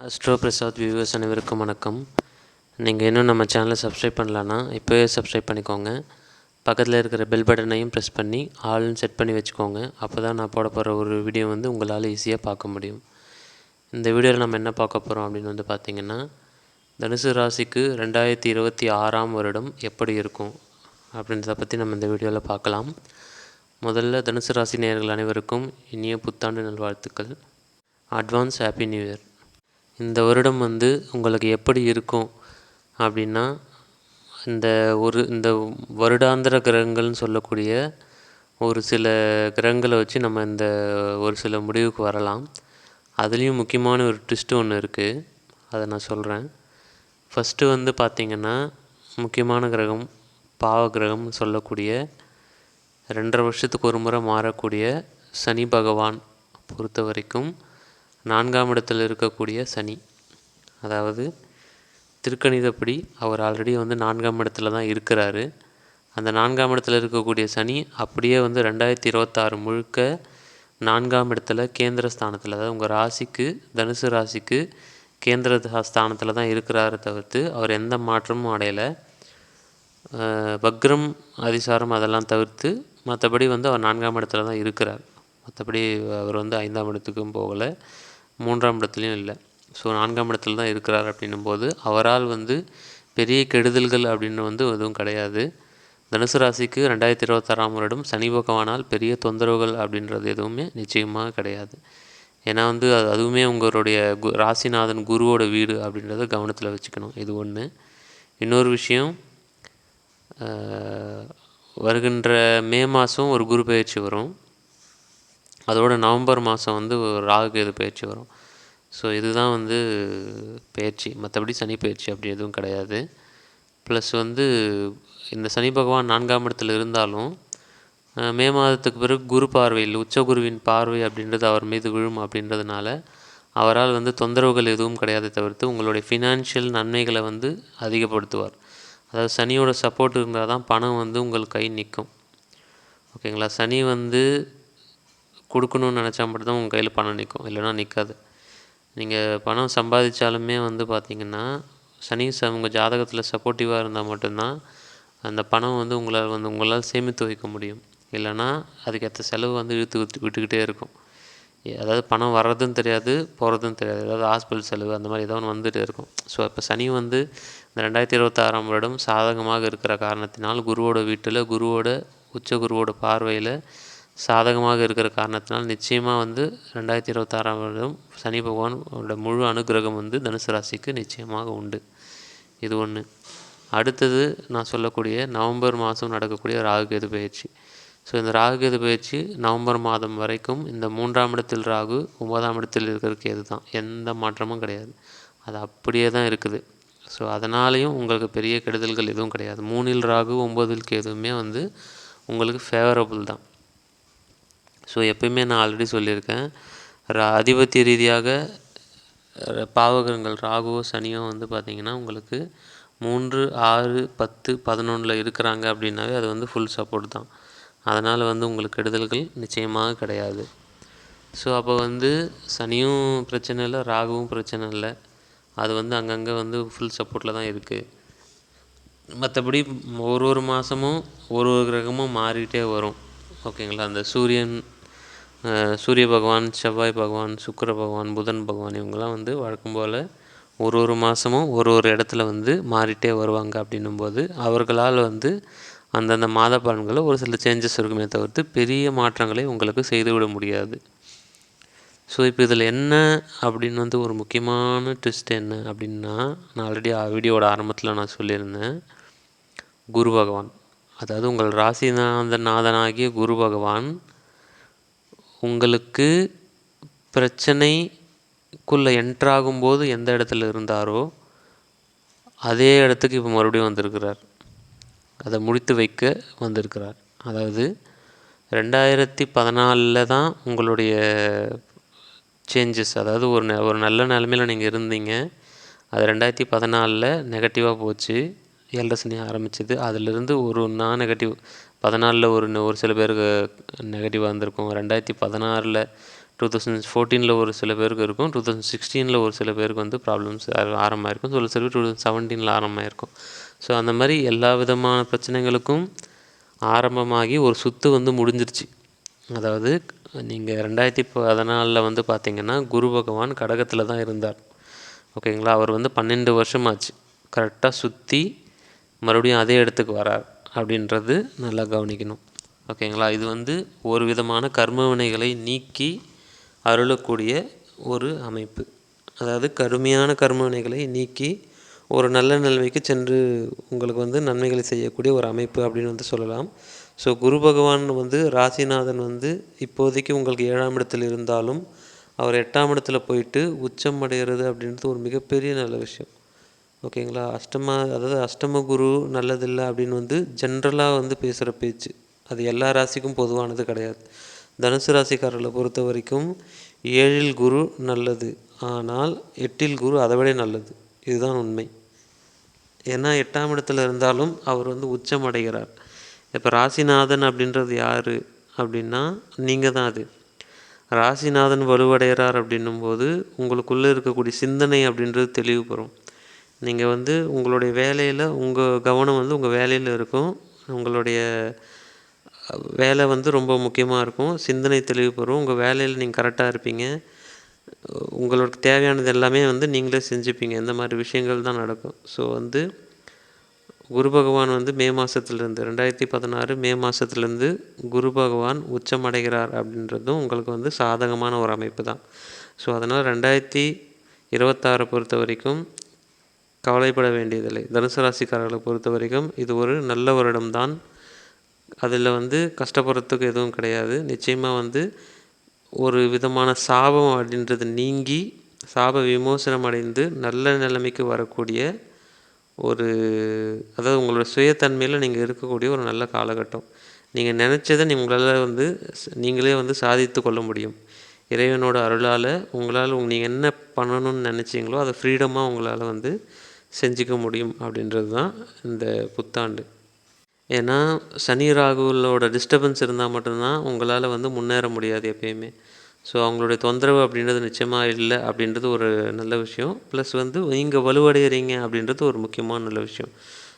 Astro Prasad viewers அனைவருக்கும் வணக்கம். நீங்கள் இன்னும் நம்ம சேனலை சப்ஸ்கிரைப் பண்ணலான்னா இப்போவே சப்ஸ்கிரைப் பண்ணிக்கோங்க. பக்கத்தில் இருக்கிற பெல் பட்டனையும் ப்ரெஸ் பண்ணி ஆல்னு செட் பண்ணி வச்சுக்கோங்க. அப்போ தான் நான் போட போகிற ஒரு வீடியோ உங்களால் ஈஸியாக பார்க்க முடியும். இந்த வீடியோவில் நம்ம என்ன பார்க்க போகிறோம் அப்படின்னு பார்த்திங்கன்னா, தனுசு ராசிக்கு 2026ஆம் வருடம் எப்படி இருக்கும் அப்படின்றத பற்றி நம்ம இந்த வீடியோவில் பார்க்கலாம். முதல்ல தனுசு ராசி நேயர்கள் அனைவருக்கும் இனிய புத்தாண்டு நல்வாழ்த்துக்கள். Advance happy new year. இந்த வருடம் உங்களுக்கு எப்படி இருக்கும் அப்படின்னா, இந்த வருடாந்திர கிரகங்கள்னு சொல்லக்கூடிய ஒரு சில கிரகங்களை வச்சு நம்ம இந்த ஒரு சில முடிவுக்கு வரலாம். அதுலேயும் முக்கியமான ஒரு ட்விஸ்ட்டு ஒன்று இருக்குது, அதை நான் சொல்கிறேன். ஃபஸ்ட்டு பார்த்திங்கன்னா, முக்கியமான கிரகம் பாவ கிரகம்னு சொல்லக்கூடிய 2.5 வருஷத்துக்கு ஒரு முறை மாறக்கூடிய சனி பகவான் பொறுத்த வரைக்கும் 4ஆம் இடத்தில் இருக்கக்கூடிய சனி, அதாவது திருக்கணிதப்படி அவர் ஆல்ரெடி 4ஆம் இடத்துல தான் இருக்கிறாரு. அந்த 4ஆம் இடத்துல இருக்கக்கூடிய சனி அப்படியே 2026 முழுக்க 4ஆம் இடத்துல கேந்திர ஸ்தானத்தில், அதாவது உங்கள் ராசிக்கு தனுசு ராசிக்கு கேந்திர ஸ்தானத்தில் தான் இருக்கிறாரு தவிர்த்து அவர் எந்த மாற்றமும் அடையலை. வக்ரம் அதிசாரம் அதெல்லாம் தவிர்த்து மற்றபடி அவர் 4ஆம் இடத்துல தான் இருக்கிறார். மற்றபடி அவர் 5ஆம் இடத்துக்கும் போகலை, 3ஆம் இடத்துலையும் இல்லை. ஸோ 4ஆம் இடத்துல தான் இருக்கிறார். அப்படின்னும்போது அவரால் பெரிய கெடுதல்கள் அப்படின்னு எதுவும் கிடையாது. தனுசு ராசிக்கு 2026ஆம் வருடம் சனி பகவானால் பெரிய தொந்தரவுகள் அப்படின்றது எதுவுமே நிச்சயமாக கிடையாது. ஏன்னா அதுவுமே உங்களுடைய ராசிநாதன் குருவோட வீடு அப்படின்றத கவனத்தில் வச்சுக்கணும். இது ஒன்று. இன்னொரு விஷயம், வருகின்ற மே மாதம் ஒரு குரு பயிற்சி வரும். அதோட நவம்பர் மாதம் ராகு கேது பயிற்சி வரும். ஸோ இதுதான் பயிற்சி, மற்றபடி சனி பயிற்சி அப்படி எதுவும் கிடையாது. ப்ளஸ் இந்த சனி பகவான் 4ஆம் இடத்துல இருந்தாலும் மே மாதத்துக்கு பிறகு குரு பார்வையில் உச்சகுருவின் பார்வை அப்படின்றது அவர் மீது விழும். அப்படின்றதுனால அவரால் தொந்தரவுகள் எதுவும் கிடையாது தவிர்த்து உங்களுடைய ஃபினான்ஷியல் நன்மைகளை அதிகப்படுத்துவார். அதாவது சனியோட சப்போர்ட் இருந்தால் தான் பணம் உங்கள் கை நிற்கும். ஓகேங்களா? சனி கொடுக்கணும்னு நினச்சா மட்டும்தான் உங்கள் கையில் பணம் நிற்கும், இல்லைனா நிற்காது. நீங்கள் பணம் சம்பாதிச்சாலுமே பார்த்திங்கன்னா சனி உங்கள் ஜாதகத்தில் சப்போர்ட்டிவாக இருந்தால் மட்டும்தான் அந்த பணம் உங்களால் சேமித்து வைக்க முடியும். இல்லைனா அதுக்கேற்ற செலவு இழுத்து விட்டுக்கிட்டே இருக்கும். அதாவது பணம் வர்றதும் தெரியாது, போகிறதும் தெரியாது. ஏதாவது ஹாஸ்பிட்டல் செலவு அந்த மாதிரி ஏதாவது வந்துகிட்டே இருக்கும். ஸோ இப்போ சனி இந்த 2026ஆம் வருடம் சாதகமாக இருக்கிற காரணத்தினால் குருவோட வீட்டில் உச்சகுருவோட பார்வையில் சாதகமாக இருக்கிற காரணத்தினால் நிச்சயமாக 2026ஆம் வருடம் சனி பகவானோட முழு அனுகிரகம் தனுசு ராசிக்கு நிச்சயமாக உண்டு. இது ஒன்று. அடுத்தது நான் சொல்லக்கூடிய நவம்பர் மாதம் நடக்கக்கூடிய ராகு கேது பயிற்சி. ஸோ இந்த ராகு கேது பயிற்சி நவம்பர் மாதம் வரைக்கும் இந்த 3ஆம் இடத்தில் ராகு 9ஆம் இடத்தில் இருக்கிற கேது தான், எந்த மாற்றமும் கிடையாது, அது அப்படியே தான் இருக்குது. ஸோ அதனாலேயும் உங்களுக்கு பெரிய கெடுதல்கள் எதுவும் கிடையாது. 3இல் ராகு 9இல் கேதுவுமே உங்களுக்கு ஃபேவரபுள் தான். ஸோ எப்பயுமே நான் ஆல்ரெடி சொல்லியிருக்கேன், அதிபத்திய ரீதியாக பாவகிரகங்கள் ராகுவோ சனியோ பார்த்திங்கன்னா உங்களுக்கு 3, 6, 10, 11 இருக்கிறாங்க அப்படின்னாவே அது ஃபுல் சப்போர்ட் தான். அதனால் உங்களுக்கு கெடுதல்கள் நிச்சயமாக கிடையாது. ஸோ அப்போ சனியும் பிரச்சனை இல்லை, ராகுவும் பிரச்சனை இல்லை. அது அங்கங்கே ஃபுல் சப்போர்ட்டில் தான் இருக்குது. மற்றபடி ஒரு மாதமும் ஒரு கிரகமும் மாறிக்கிட்டே வரும். ஓகேங்களா? அந்த சூரிய பகவான், செவ்வாய் பகவான், சுக்கிர பகவான், புதன் பகவான் இவங்கெல்லாம் வழக்கம் போல் ஒரு மாதமும் ஒரு இடத்துல மாறிட்டே வருவாங்க. அப்படின்னும்போது அவர்களால் அந்தந்த மாத பலன்களில் ஒரு சில சேஞ்சஸ் இருக்குமே தவிர்த்து பெரிய மாற்றங்களை உங்களுக்கு செய்துவிட முடியாது. ஸோ இப்போ இதில் என்ன அப்படின்னு ஒரு முக்கியமான ட்விஸ்ட் என்ன அப்படின்னா, நான் ஆல்ரெடி வீடியோவோட ஆரம்பத்தில் நான் சொல்லியிருந்தேன், குரு பகவான், அதாவது உங்கள் ராசிநாதனாகிய குரு பகவான் உங்களுக்கு பிரச்சனைக்குள்ளே என்ட்ராகும்போது எந்த இடத்துல இருந்தாரோ அதே இடத்துக்கு இப்போ மறுபடியும் வந்திருக்கிறார். அதை முடித்து வைக்க வந்திருக்கிறார். அதாவது 2014 தான் உங்களுடைய சேஞ்சஸ், அதாவது ஒரு நல்ல நிலைமையில் நீங்கள் இருந்தீங்க. அது 2014 நெகட்டிவாக போச்சு, 7 சனி ஆரம்பிச்சிது. அதிலிருந்து நான் நெகட்டிவ் 14 ஒரு சில பேருக்கு நெகட்டிவாக இருந்திருக்கும். 2016 2014 ஒரு சில பேருக்கு இருக்கும், 2016 ஒரு சில பேருக்கு வந்து ப்ராப்ளம்ஸ் ஆரம்பமாயிருக்கும், ஒரு சில பேர் 2017 ஆரம்பமாயிருக்கும். ஸோ அந்த மாதிரி எல்லா விதமான பிரச்சனைகளுக்கும் ஆரம்பமாகி ஒரு சுற்று வந்து முடிஞ்சிருச்சு. அதாவது நீங்கள் 2014 வந்து பார்த்தீங்கன்னா குரு பகவான் கடகத்தில் தான் இருந்தார். ஓகேங்களா? அவர் வந்து 12 வருஷமாச்சு கரெக்டாக சுற்றி மறுபடியும் அதே இடத்துக்கு வரார் அப்படின்றது நல்லா கவனிக்கணும். ஓகேங்களா? இது வந்து ஒரு விதமான கர்ம வினைகளை நீக்கி அருளக்கூடிய ஒரு அமைப்பு. அதாவது கடுமையான கர்ம வினைகளை நீக்கி ஒரு நல்ல நிலைமைக்கு சென்று உங்களுக்கு வந்து நன்மைகளை செய்யக்கூடிய ஒரு அமைப்பு அப்படின்னு வந்து சொல்லலாம். ஸோ குரு பகவான் வந்து ராசிநாதன் வந்து இப்போதைக்கு உங்களுக்கு 7ஆம் இடத்தில் இருந்தாலும் அவர் 8ஆம் இடத்துல போயிட்டு உச்சம் அடைகிறது அப்படின்றது ஒரு மிகப்பெரிய நல்ல விஷயம். ஓகேங்களா? அதாவது அஷ்டம குரு நல்லதில்லை அப்படின்னு வந்து ஜென்ரலாக வந்து பேசுகிற பேச்சு. அது எல்லா ராசிக்கும் பொதுவானது கிடையாது. தனுசு ராசிக்காரர்களை பொறுத்த வரைக்கும் 7இல் குரு நல்லது, ஆனால் 8இல் குரு அதை விட நல்லது. இதுதான் உண்மை. ஏன்னா 8ஆம் இடத்துல இருந்தாலும் அவர் வந்து உச்சம் அடைகிறார். இப்போ ராசிநாதன் அப்படின்றது யார் அப்படின்னா நீங்கள் தான். அது ராசிநாதன் வலுவடைகிறார் அப்படின்னும்போது உங்களுக்குள்ளே இருக்கக்கூடிய சிந்தனை அப்படின்றது தெளிவு பெறும். நீங்கள் வந்து உங்களுடைய வேலையில் உங்கள் கவனம் வந்து உங்கள் வேலையில் இருக்கும். உங்களுடைய வேலை வந்து ரொம்ப முக்கியமாக இருக்கும். சிந்தனை தெளிவு பெறும். உங்கள் வேலையில் நீங்கள் கரெக்டாக இருப்பீங்க. உங்களுக்கு தேவையானது எல்லாமே வந்து நீங்களே செஞ்சுப்பீங்க. இந்த மாதிரி விஷயங்கள் தான் நடக்கும். ஸோ வந்து குரு பகவான் வந்து மே மாதத்துலேருந்து 2016 மே மாதத்துலேருந்து குரு பகவான் உச்சமடைகிறார் அப்படின்றதும் உங்களுக்கு வந்து சாதகமான ஒரு அமைப்பு தான். ஸோ அதனால் 2026 பொறுத்த வரைக்கும் கவலைப்பட வேண்டியதில்லை. தனுசு ராசிக்காரர்களை பொறுத்த வரைக்கும் இது ஒரு நல்ல வருடம்தான். அதில் வந்து கஷ்டப்படுறதுக்கு எதுவும் கிடையாது. நிச்சயமாக வந்து ஒரு விதமான சாபம் அப்படின்றது நீங்கி சாப விமோசனம் அடைந்து நல்ல நிலைமைக்கு வரக்கூடிய ஒரு, அதாவது உங்களோட சுயத்தன்மையில் நீங்கள் இருக்கக்கூடிய ஒரு நல்ல காலகட்டம். நீங்கள் நினச்சதை உங்களால் வந்து நீங்களே வந்து சாதித்து கொள்ள முடியும். இறைவனோட அருளால் உங்களால் நீங்கள் என்ன பண்ணணும்னு நினச்சிங்களோ அதை ஃப்ரீடமாக உங்களால் வந்து செஞ்சுக்க முடியும் அப்படின்றது தான் இந்த புத்தாண்டு. ஏன்னா சனி ராகுகளோட டிஸ்டர்பன்ஸ் இருந்தால் மட்டும்தான் உங்களால் வந்து முன்னேற முடியாது எப்பயுமே. ஸோ அவங்களுடைய தொந்தரவு அப்படின்றது நிச்சயமாக இல்லை அப்படின்றது ஒரு நல்ல விஷயம். ப்ளஸ் வந்து நீங்கள் வலுவடைகிறீங்க அப்படின்றது ஒரு முக்கியமான நல்ல விஷயம்.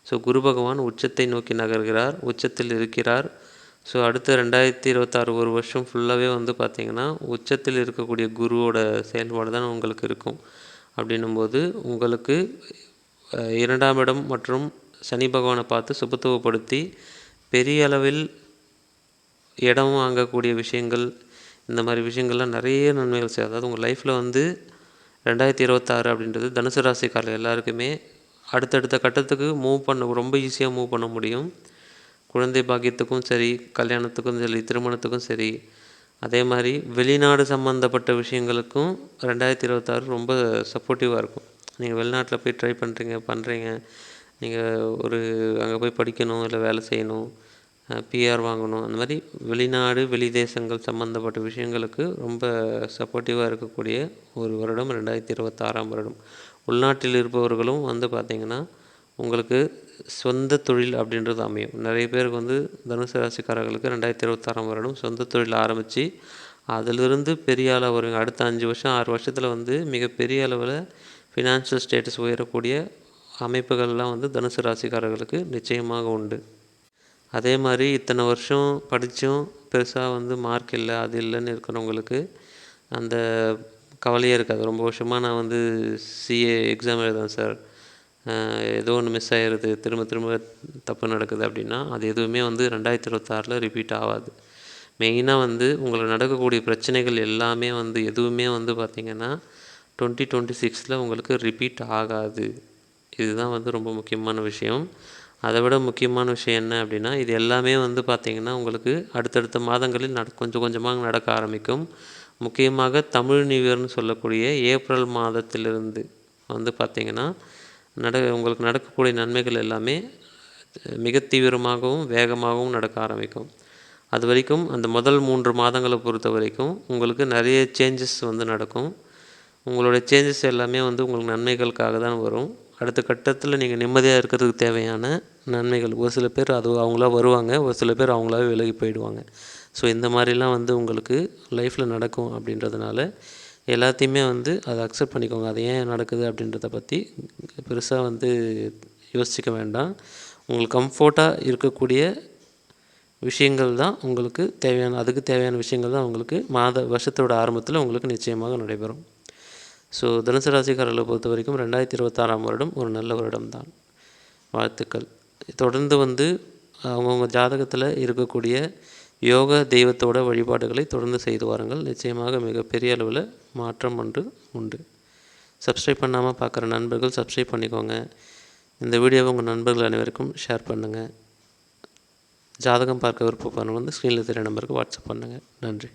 ஸோ குரு பகவான் உச்சத்தை நோக்கி நகர்கிறார், உச்சத்தில் இருக்கிறார். ஸோ அடுத்த 2026 ஒரு வருஷம் ஃபுல்லாகவே வந்து பார்த்திங்கன்னா உச்சத்தில் இருக்கக்கூடிய குருவோட செயல்பாடு தான் உங்களுக்கு இருக்கும். அப்படின்னும்போது உங்களுக்கு 2ஆம் இடம் மற்றும் சனி பகவானை பார்த்து சுபத்துவப்படுத்தி பெரிய அளவில் இடம் வாங்கக்கூடிய விஷயங்கள், இந்த மாதிரி விஷயங்கள்லாம் நிறைய நன்மைகள் செய்யும். அதாவது உங்கள் லைஃப்பில் வந்து 2026 அப்படின்றது தனுசு ராசிக்காரர்கள் எல்லாருக்குமே அடுத்தடுத்த கட்டத்துக்கு ரொம்ப ஈஸியாக மூவ் பண்ண முடியும். குழந்தை பாக்கியத்துக்கும் சரி, கல்யாணத்துக்கும் சரி, திருமணத்துக்கும் சரி, அதே மாதிரி வெளிநாடு சம்மந்தப்பட்ட விஷயங்களுக்கும் 2026 ரொம்ப சப்போர்ட்டிவாக இருக்கும். நீங்கள் வெளிநாட்டில் போய் ட்ரை பண்ணுறீங்க, நீங்கள் அங்கே போய் படிக்கணும், இல்லை வேலை செய்யணும், பிஆர் வாங்கணும், அந்த மாதிரி வெளிநாடு வெளி தேசங்கள் சம்மந்தப்பட்ட விஷயங்களுக்கு ரொம்ப சப்போர்ட்டிவாக இருக்கக்கூடிய ஒரு வருடம் 2026 வருடம். உள்நாட்டில் இருப்பவர்களும் வந்து பார்த்திங்கன்னா உங்களுக்கு சொந்த தொழில் அப்படின்றது அமையும். நிறைய பேருக்கு வந்து தனுசு ராசிக்காரர்களுக்கு 2026 வருடம் சொந்த தொழில் ஆரம்பித்து அதிலிருந்து பெரிய அளவு வருங்க. அடுத்த 5 வருஷம் 6 வருஷத்தில் வந்து மிகப்பெரிய அளவில் ஃபினான்ஷியல் ஸ்டேட்டஸ் உயரக்கூடிய அமைப்புகள்லாம் வந்து தனுசு ராசிக்காரர்களுக்கு நிச்சயமாக உண்டு. அதே மாதிரி இத்தனை வருஷம் படித்தும் பெருசாக வந்து மார்க் இல்லை, அது இல்லைன்னு இருக்கிறவங்களுக்கு அந்த கவலையே இருக்காது. ரொம்ப வருஷமாக நான் வந்து சிஏ எக்ஸாம் எழுதுறேன் சார், ஏதோ ஒன்று மிஸ் ஆகிடுது, திரும்ப திரும்ப தப்பு நடக்குது அப்படின்னா அது எதுவுமே வந்து 2026 ரிப்பீட் ஆகாது. மெயினாக வந்து உங்களுக்கு நடக்கக்கூடிய பிரச்சனைகள் எல்லாமே வந்து எதுவுமே வந்து பார்த்திங்கன்னா 2026 உங்களுக்கு ரிப்பீட் ஆகாது. இதுதான் வந்து ரொம்ப முக்கியமான விஷயம். அதை விட முக்கியமான விஷயம் என்ன அப்படின்னா இது எல்லாமே வந்து பார்த்திங்கன்னா உங்களுக்கு அடுத்தடுத்த மாதங்களில் கொஞ்சம் கொஞ்சமாக நடக்க ஆரம்பிக்கும். முக்கியமாக தமிழ் நியூ இயர்னு சொல்லக்கூடிய ஏப்ரல் மாதத்திலிருந்து வந்து பார்த்திங்கன்னா உங்களுக்கு நடக்கக்கூடிய நன்மைகள் எல்லாமே மிக தீவிரமாகவும் வேகமாகவும் நடக்க ஆரம்பிக்கும். அது வரைக்கும் அந்த முதல் 3 மாதங்களை பொறுத்த வரைக்கும் உங்களுக்கு நிறைய சேஞ்சஸ் வந்து நடக்கும். உங்களுடைய சேஞ்சஸ் எல்லாமே வந்து உங்களுக்கு நன்மைகளுக்காக தான் வரும். அடுத்த கட்டத்தில் நீங்கள் நிம்மதியாக இருக்கிறதுக்கு தேவையான நன்மைகள். ஒரு சில பேர் அவங்களா வருவாங்க, ஒரு சில பேர் அவங்களாவே விலகி போயிடுவாங்க. ஸோ இந்த மாதிரிலாம் வந்து உங்களுக்கு லைஃப்பில் நடக்கும் அப்படின்றதுனால எல்லாத்தையுமே வந்து அதை அக்செப்ட் பண்ணிக்கோங்க. அது ஏன் நடக்குது அப்படின்றத பற்றி பெருசாக வந்து யோசிக்க வேண்டாம். உங்களுக்கு கம்ஃபோர்ட்டாக இருக்கக்கூடிய விஷயங்கள் தான் உங்களுக்கு தேவையான, அதுக்கு தேவையான விஷயங்கள் தான் உங்களுக்கு வருஷத்தோட ஆரம்பத்தில் உங்களுக்கு நிச்சயமாக நடைபெறும். ஸோ தனுசு ராசிக்காரர்களை பொறுத்த வரைக்கும் 2026ஆம் வருடம் ஒரு நல்ல வருடம் தான். வாழ்த்துக்கள். தொடர்ந்து வந்து அவங்கவுங்க ஜாதகத்தில் இருக்கக்கூடிய யோக தெய்வத்தோட வழிபாடுகளை தொடர்ந்து செய்து வாருங்கள். நிச்சயமாக மிகப்பெரிய அளவில் மாற்றம் ஒன்று உண்டு. சப்ஸ்கிரைப் பண்ணாமல் பார்க்குற நண்பர்கள் சப்ஸ்கிரைப் பண்ணிக்கோங்க. இந்த வீடியோவை உங்கள் நண்பர்கள் அனைவருக்கும் ஷேர் பண்ணுங்கள். ஜாதகம் பார்க்க விருப்பப்படுறவங்க வந்து ஸ்க்ரீனில் தெரிய நம்பருக்கு வாட்ஸ்அப் பண்ணுங்கள். நன்றி.